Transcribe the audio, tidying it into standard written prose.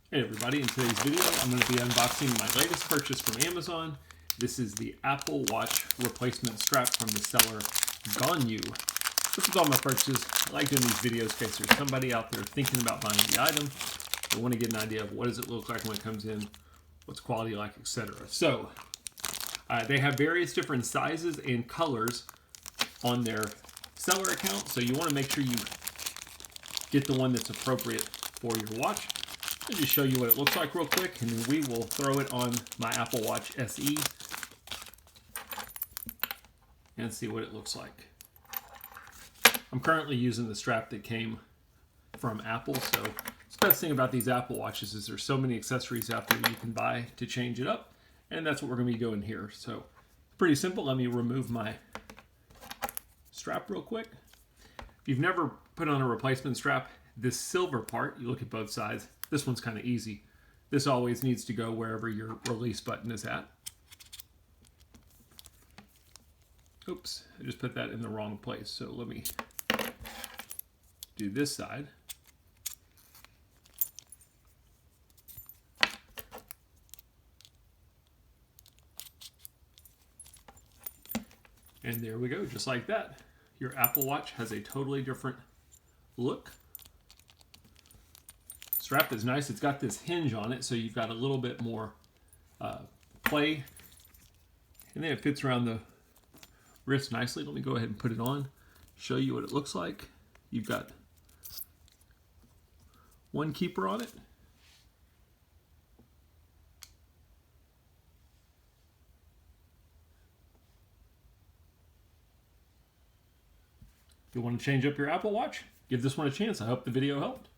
Hey everybody, in today's video I'm going to be unboxing my latest purchase from Amazon. This is the Apple Watch replacement strap from the seller GONYOU. This is all my purchases. I like doing these videos in case there's somebody out there thinking about buying the item. I want to get an idea of what does it look like when it comes in, what's quality like, etc. So they have various different sizes and colors on their seller account, so you want to make sure you get the one that's appropriate for your watch. I'll just show you what it looks like real quick, and then we will throw it on my Apple Watch SE and see what it looks like. I'm currently using the strap that came from Apple, so the best thing about these Apple Watches is there's so many accessories out there you can buy to change it up, and that's what we're going to be doing here. So pretty simple. Let me remove my strap real quick. If you've never put on a replacement strap, this silver part, you look at both sides, this one's kind of easy. This always needs to go wherever your release button is at. Oops, I just put that in the wrong place. So let me do this side. And there we go, just like that. Your Apple Watch has a totally different look. Strap is nice. It's got this hinge on it, so you've got a little bit more play. And then it fits around the wrist nicely. Let me go ahead and put it on, show you what it looks like. You've got one keeper on it. If you want to change up your Apple Watch, give this one a chance. I hope the video helped.